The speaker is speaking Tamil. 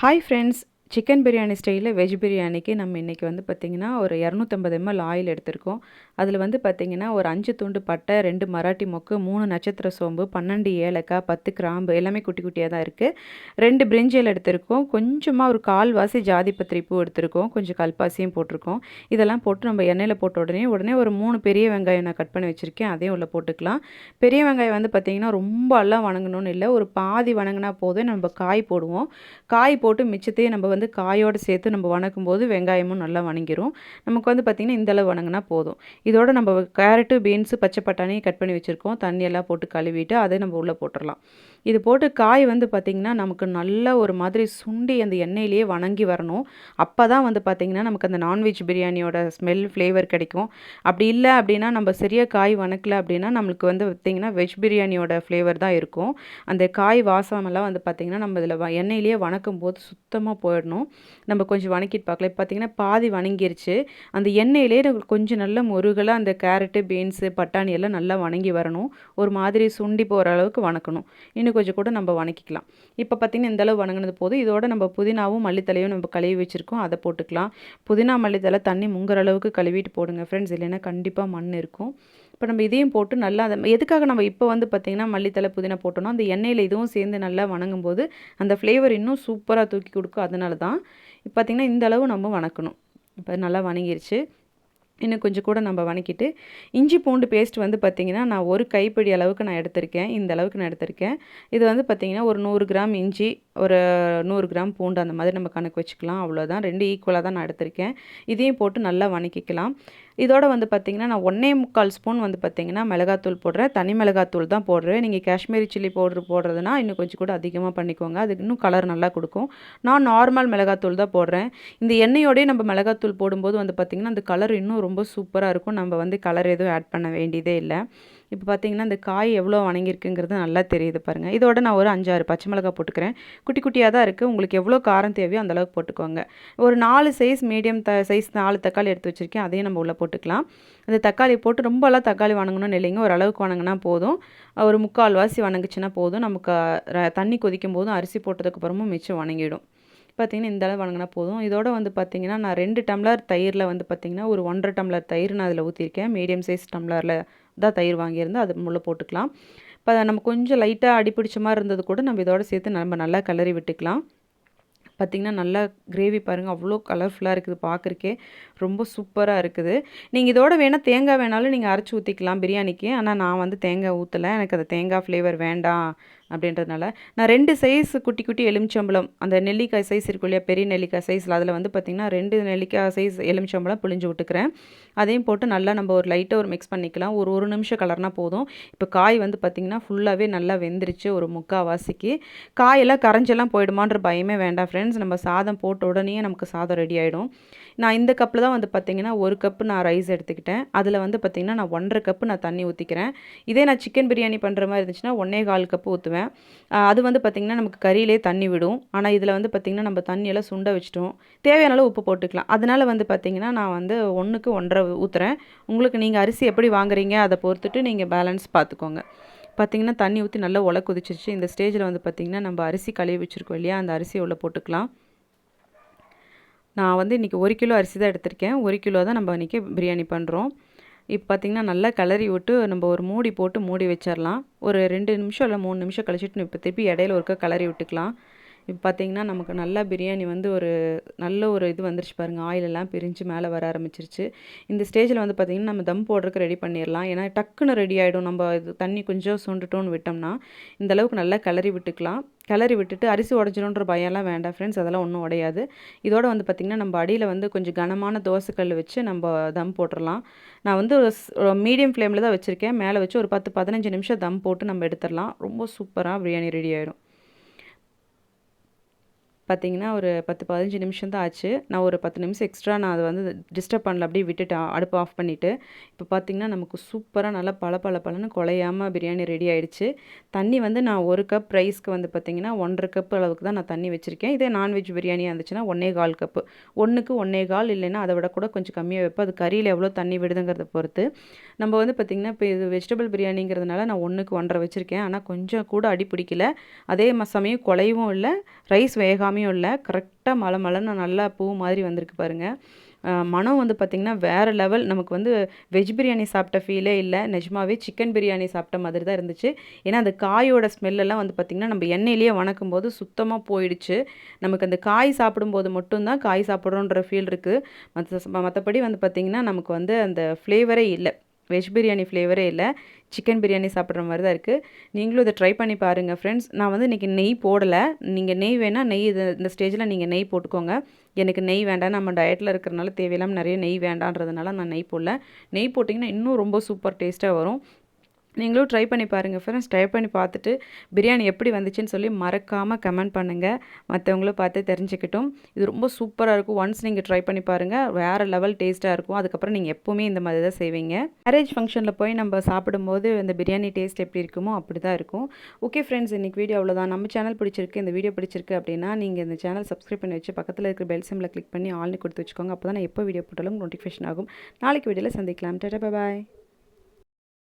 ஹாய் ஃப்ரெண்ட்ஸ், சிக்கன் பிரியாணி ஸ்டைலில் வெஜ் பிரியாணிக்கு நம்ம இன்றைக்கி வந்து பார்த்திங்கன்னா ஒரு 250 ml ஆயில் எடுத்திருக்கோம். அதில் வந்து பார்த்திங்கன்னா ஒரு 5 துண்டு பட்டை, 2 மராட்டி மொக்கு, 3 நட்சத்திர சோம்பு, 12 ஏலக்காய், 10 கிராம்பு எல்லாமே குட்டி குட்டியாக தான் இருக்குது. 2 பிரிஞ்சில் எடுத்திருக்கோம். கொஞ்சமாக ஒரு கால்வாசி ஜாதிபத்திரி பூ எடுத்திருக்கோம். கொஞ்சம் கல்பாசியும் போட்டிருக்கோம். இதெல்லாம் போட்டு நம்ம எண்ணெயில் போட்ட உடனே ஒரு 3 பெரிய வெங்காயம் நான் கட் பண்ணி வச்சுருக்கேன். அதையும் உள்ளே போட்டுக்கலாம். பெரிய வெங்காயம் வந்து பார்த்திங்கன்னா ரொம்ப எல்லாம் வணங்கணும்னு இல்லை, ஒரு பாதி வணங்கினா போதும். நம்ம காய் போடுவோம். காய் போட்டு மிச்சத்தையும் நம்ம வந்து காயோடு சேர்த்து நம்ம வணக்கும் போது வெங்காயமும் நல்லா வணங்கிரும். நமக்கு வந்து பார்த்திங்கன்னா இந்தளவு வணங்கினா போதும். இதோட நம்ம கேரட்டு, பீன்ஸு, பச்சை பட்டாணி கட் பண்ணி வச்சுருக்கோம். தண்ணியெல்லாம் போட்டு கழுவிட்டு அதை நம்ம உள்ளே போட்டுடலாம். இது போட்டு காய் வந்து பார்த்திங்கன்னா நமக்கு நல்ல ஒரு மாதிரி சுண்டி அந்த எண்ணெயிலேயே வணங்கி வரணும். அப்போ தான் வந்து பார்த்திங்கன்னா நமக்கு அந்த நான்வெஜ் பிரியாணியோட ஸ்மெல் ஃப்ளேவர் கிடைக்கும். அப்படி இல்லை அப்படின்னா நம்ம சரியாக காய் வணக்கலை அப்படின்னா நம்மளுக்கு வந்து பார்த்திங்கன்னா வெஜ் பிரியாணியோட ஃப்ளேவர் தான் இருக்கும். அந்த காய் வாசமெல்லாம் வந்து பார்த்திங்கன்னா நம்ம இதில் எண்ணெயிலேயே வணக்கும் போது சுத்தமாக போயிடணும். நம்ம கொஞ்சம் வணக்கிட்டு பார்க்கலாம். இப்போ பார்த்திங்கன்னா பாதி வணங்கிருச்சு. அந்த எண்ணெயிலே கொஞ்சம் நல்ல முருகலாக அந்த கேரட்டு, பீன்ஸு, பட்டாணி எல்லாம் நல்லா வணங்கி வரணும். ஒரு மாதிரி சுண்டி போகிற அளவுக்கு வணக்கணும். இன்னும் கொஞ்சம் கூட நம்ம வணக்கிக்கலாம். இப்போ பார்த்திங்கன்னா இந்தளவு வணங்கினது போதும். இதோட நம்ம புதினாவும் மல்லித்தலையும் நம்ம கழுவி வச்சுருக்கோம், அதை போட்டுக்கலாம். புதினா மல்லித்தலை தண்ணி முங்குற அளவுக்கு கழுவிட்டு போடுங்க ஃப்ரெண்ட்ஸ், இல்லைன்னா கண்டிப்பாக மண் இருக்கும். இப்போ நம்ம இதையும் போட்டு நல்லா அதை எதுக்காக நம்ம இப்போ வந்து பார்த்திங்கன்னா மல்லித்தலை புதினா போட்டோம்னா அந்த எண்ணெயில் இதுவும் சேர்ந்து நல்லா வணங்கும் போது அந்த ஃப்ளேவர் இன்னும் சூப்பராக தூக்கி கொடுக்கும். அதனால தான் இப்போ பார்த்திங்கன்னா இந்த அளவு நம்ம வணக்கணும். இப்போ நல்லா வணங்கிருச்சு. இன்னும் கொஞ்சம் கூட நம்ம வணக்கிட்டு இஞ்சி பூண்டு பேஸ்ட் வந்து பார்த்திங்கன்னா நான் ஒரு கைப்பிடி அளவுக்கு நான் எடுத்திருக்கேன். இந்த அளவுக்கு நான் எடுத்திருக்கேன். இது வந்து பார்த்திங்கன்னா ஒரு 100 கிராம் இஞ்சி, ஒரு 100 கிராம் பூண்டு, அந்த மாதிரி நம்ம கணக்கு வச்சுக்கலாம். அவ்வளோதான், 2 ஈக்குவலாக தான் நான் எடுத்திருக்கேன். இதையும் போட்டு நல்லா வணக்கிக்கலாம். இதோட வந்து பார்த்திங்கன்னா நான் 1.25 ஸ்பூன் வந்து பார்த்திங்கன்னா மிளகாத்தூள் போடுறேன். தனி மிளகாத்தூள் தான் போடுறேன். நீங்கள் காஷ்மீரி சில்லி பவுட்ரு போடுறதுனா இன்னும் கொஞ்சம் கூட அதிகமாக பண்ணிக்கோங்க. அது இன்னும் கலர் நல்லா கொடுக்கும். நான் நார்மல் மிளகாத்தூள் தான் போடுறேன். இந்த எண்ணெயோடய நம்ம மிளகாத்தூள் போடும்போது வந்து பார்த்திங்கன்னா அந்த கலர் இன்னும் ரொம்ப சூப்பராக இருக்கும். நம்ம வந்து கலர் எதுவும் ஆட் பண்ண வேண்டியதே இல்லை. இப்போ பார்த்திங்கன்னா இந்த காய் எவ்வளோ வணங்கியிருக்குங்கிறது நல்லா தெரியுது பாருங்கள். இதோட நான் ஒரு 5-6 பச்சை மிளகாய் போட்டுக்கிறேன். குட்டி குட்டியாக தான் இருக்குது. உங்களுக்கு எவ்வளோ காரம் தேவையோ அந்தளவுக்கு போட்டுக்கோங்க. ஒரு 4 சைஸ் மீடியம் சைஸ் 4 தக்காளி எடுத்து வச்சுருக்கேன். அதையும் நம்ம உள்ளே போட்டுக்கலாம். அந்த தக்காளி போட்டு ரொம்பலாம் தக்காளி வணங்கணும்னு இல்லைங்க, ஒரு அளவுக்கு வணங்கினா போதும். ஒரு 3/4 வாசி வணங்குச்சுன்னா போதும். நமக்கு தண்ணி கொதிக்கும் போதும் அரிசி போட்டதுக்கப்புறமும் மிச்சம் வணங்கிடும். பார்த்திங்கன்னா இந்த அளவு வணங்கினா போதும். இதோட வந்து பார்த்திங்கன்னா நான் 2 டம்ளர் தயிரில் வந்து பார்த்திங்கன்னா ஒரு 1.5 டம்ளர் தயிர் நான் அதில் ஊற்றிருக்கேன். மீடியம் சைஸ் டம்ளரில் தான் தயிர் வாங்கியிருந்தேன். அது உள்ளே போட்டுக்கலாம். இப்போ நம்ம கொஞ்சம் லைட்டாக அடிப்பிடிச்ச மாதிரி இருந்தது கூட நம்ம இதோட சேர்த்து நம்ம நல்லா கிளறி விட்டுக்கலாம். பார்த்திங்கன்னா நல்லா கிரேவி பாருங்கள், அவ்வளோ கலர்ஃபுல்லாக இருக்குது. பார்க்குறக்கே ரொம்ப சூப்பராக இருக்குது. நீங்கள் இதோட வேணால் தேங்காய் வேணாலும் நீங்கள் அரைச்சி ஊற்றிக்கலாம் பிரியாணிக்கு. ஆனால் நான் வந்து தேங்காய் ஊற்றலை, எனக்கு அந்த தேங்காய் ஃப்ளேவர் வேண்டாம் அப்படின்றதுனால நான் 2 சைஸ் குட்டி குட்டி எலுமிச்சம்பழம், அந்த நெல்லிக்காய் சைஸ் இருக்கும் இல்லையா, பெரிய நெல்லிக்காய் சைஸில், அதில் வந்து பார்த்திங்கன்னா 2 நெல்லிக்காய் சைஸ் எலுமிச்சம்பழம் பிழிஞ்சு விட்டுக்கிறேன். அதையும் போட்டு நல்லா நம்ம ஒரு லைட்டாக ஒரு மிக்ஸ் பண்ணிக்கலாம். ஒரு நிமிஷம் கலர்னா போதும். இப்போ காய் வந்து பார்த்திங்கன்னா ஃபுல்லாகவே நல்லா வெந்துருச்சு. ஒரு 3/4 வாசிக்கு காயெல்லாம் கரைஞ்செல்லாம் போயிடுமான்ற பயமே வேண்டாம் ஃப்ரெண்ட்ஸ். நம்ம சாதம் போட்ட உடனே நமக்கு சாதம் ரெடி ஆகிடும். நான் இந்த கப்பில் தான் வந்து பார்த்திங்கன்னா 1 கப்பு நான் ரைஸ் எடுத்துக்கிட்டேன். அதில் வந்து பார்த்திங்கன்னா நான் 1.5 கப்பு நான் தண்ணி ஊற்றிக்கிறேன். இதே நான் சிக்கன் பிரியாணி பண்ணுற மாதிரி இருந்துச்சுன்னா 1.25 கப்பு ஊற்றுவேன். அது வந்து பார்த்திங்கன்னா நமக்கு கறியிலே தண்ணி விடும். ஆனால் இதில் வந்து பார்த்திங்கன்னா நம்ம தண்ணியெல்லாம் சுண்ட வச்சிட்டோம். தேவையான அளவு உப்பு போட்டுக்கலாம். அதனால் வந்து பார்த்திங்கன்னா நான் வந்து 1க்கு 1.5 ஊற்றுறேன். உங்களுக்கு நீங்கள் அரிசி எப்படி வாங்குறீங்க அதை பொறுத்துட்டு நீங்கள் பேலன்ஸ் பார்த்துக்கோங்க. பார்த்திங்கன்னா தண்ணி ஊற்றி நல்லா உலை கொதிச்சிருச்சு. இந்த ஸ்டேஜில் வந்து பார்த்திங்கன்னா நம்ம அரிசி கழுவி வச்சுருக்கோம் இல்லையா, அந்த அரிசியை உள்ளே போட்டுக்கலாம். நான் வந்து இன்றைக்கி 1 கிலோ அரிசி தான் எடுத்திருக்கேன். 1 கிலோ தான் நம்ம இன்றைக்கி பிரியாணி பண்ணுறோம். இப்போ பார்த்திங்கன்னா நல்லா கிளறி விட்டு நம்ம ஒரு மூடி போட்டு மூடி வச்சிடலாம். ஒரு 2 நிமிஷம் இல்லை 3 நிமிஷம் கழிச்சிட்டு இப்போ திருப்பி இடையில ஒருக்கா கிளறி விட்டுக்கலாம். இப்போ பார்த்திங்கன்னா நமக்கு நல்லா பிரியாணி வந்து ஒரு நல்ல ஒரு இது வந்துருச்சு பாருங்கள். ஆயிலெல்லாம் பிரிஞ்சு மேலே வர ஆரம்பிச்சிருச்சு. இந்த ஸ்டேஜில் வந்து பார்த்திங்கன்னா நம்ம தம் போடுறதுக்கு ரெடி பண்ணிடலாம். ஏன்னா டக்குன்னு ரெடி ஆகிடும். நம்ம இது தண்ணி கொஞ்சம் சுண்டுட்டோன்னு விட்டோம்னா இந்தளவுக்கு நல்லா கிளறி விட்டுக்கலாம். கிளறி விட்டுட்டு அரிசி உடஞ்சிடும்ன்ற பயம்லாம் வேண்டாம் ஃப்ரெண்ட்ஸ், அதெல்லாம் ஒன்றும் உடையாது. இதோட வந்து பார்த்திங்கன்னா நம்ம அடியில் வந்து கொஞ்சம் கனமான தோசைக்கல் வச்சு நம்ம தம் போட்டுடலாம். நான் வந்து மீடியம் ஃப்ளேமில் தான் வச்சுருக்கேன். மேலே வச்சு ஒரு 10-15 நிமிஷம் தம் போட்டு நம்ம எடுத்துடலாம். ரொம்ப சூப்பராக பிரியாணி ரெடி ஆகிடும். பார்த்திங்கன்னா ஒரு 10-15 நிமிஷம் தான் ஆச்சு. நான் ஒரு 10 நிமிஷம் எக்ஸ்ட்ரா நான் அதை வந்து டிஸ்டர்ப் பண்ணல, அப்படியே விட்டுட்டேன் அடுப்பு ஆஃப் பண்ணிவிட்டு. இப்போ பார்த்திங்கன்னா நமக்கு சூப்பராக நல்லா பளபளன்னு குழையாமல் பிரியாணி ரெடி ஆகிடுச்சு. தண்ணி வந்து நான் 1 கப் ரைஸ்க்கு வந்து பார்த்திங்கன்னா 1.5 கப் அளவுக்கு தான் நான் தண்ணி வச்சுருக்கேன். இதே நான்வெஜ் பிரியாணியாக இருந்துச்சுன்னா 1.25 கப்பு, 1க்கு 1.25 இல்லைன்னா அதை விட கூட கொஞ்சம் கம்மியாக வைப்பேன். அது கறியில் எவ்வளோ தண்ணி விடுதுங்கிறத பொறுத்து. நம்ம வந்து பார்த்திங்கன்னா இப்போ இது வெஜிடபிள் பிரியாணிங்கிறதுனால நான் 1க்கு 1.5 வச்சுருக்கேன். ஆனால் கொஞ்சம் கூட அடி பிடிக்கல. அதே சமயம் குழையவும் இல்லை, ரைஸ் வேகாமல் இல்லாமையும் இல்லை, கரெக்டாக மலமலன்னு நல்லா பூ மாதிரி வந்திருக்கு பாருங்கள். மனம் வந்து பார்த்திங்கன்னா வேறு லெவல். நமக்கு வந்து வெஜ் பிரியாணி சாப்பிட்ட ஃபீலே இல்லை, நிஜமாவே சிக்கன் பிரியாணி சாப்பிட்ட மாதிரி தான் இருந்துச்சு. ஏன்னா அந்த காயோட ஸ்மெல்லெல்லாம் வந்து பார்த்திங்கன்னா நம்ம எண்ணெயிலேயே வணக்கும் போது சுத்தமாக போயிடுச்சு. நமக்கு அந்த காய் சாப்பிடும்போது மட்டும்தான் காய் சாப்பிட்றோன்ற ஃபீல் இருக்குது. மற்றபடி வந்து பார்த்திங்கன்னா நமக்கு வந்து அந்த ஃப்ளேவரே இல்லை, வெஜ் பிரியாணி ஃப்ளேவரே இல்லை, சிக்கன் பிரியாணி சாப்பிட்ற மாதிரி தான் இருக்குது. நீங்களும் இதை ட்ரை பண்ணி பாருங்கள் ஃப்ரெண்ட்ஸ். நான் வந்து இன்றைக்கி நெய் போடலை, நீங்கள் நெய் வேணால் நெய் இந்த ஸ்டேஜில் நீங்கள் நெய் போட்டுக்கோங்க. எனக்கு நெய் வேண்டாம், நம்ம டயட்டில் இருக்கிறனால தேவையில்லாமல் நிறைய நெய் வேண்டான்றதுனால நான் நெய் போடல. நெய் போட்டிங்கன்னா இன்னும் ரொம்ப சூப்பர் டேஸ்ட்டாக வரும். நீங்களும் ட்ரை பண்ணி பாருங்கள் ஃப்ரெண்ட்ஸ். ட்ரை பண்ணி பார்த்துட்டு பிரியாணி எப்படி வந்துச்சுன்னு சொல்லி மறக்காமல் கமெண்ட் பண்ணுங்கள், மற்றவங்களும் பார்த்து தெரிஞ்சுக்கிட்டும். இது ரொம்ப சூப்பராக இருக்கும். ஒன்ஸ் நீங்கள் ட்ரை பண்ணி பாருங்கள், வேறு லெவல் டேஸ்ட்டாக இருக்கும். அதுக்கப்புறம் நீங்கள் எப்போவுமே இந்த மாதிரி தான் செய்வீங்க. மேரேஜ் ஃபங்க்ஷனில் போய் நம்ம சாப்பிடும்போது இந்த பிரியாணி டேஸ்ட் எப்படி இருக்குமோ அப்படி தான் இருக்கும். ஓகே ஃப்ரெண்ட்ஸ், இன்றைக்கி வீடியோ அவ்வளோதான். நம்ம சேனல் பிடிச்சிருக்கு, இந்த வீடியோ பிடிச்சிருக்கு அப்படின்னா நீங்கள் இந்த சேனல் சப்ஸ்கிரைப் பண்ணி வச்சு பக்கத்தில் இருக்கிற பெல் சிம்மில் கிளிக் பண்ணி ஆல்னு கொடுத்து வச்சுக்கோங்க. அப்போ தான் நான் எப்போ வீடியோ போட்டாலும் நோட்டிஃபிகேஷன் ஆகும். நாளைக்கு வீடியோவில் சந்திக்கலாம். டாடா, பாய்.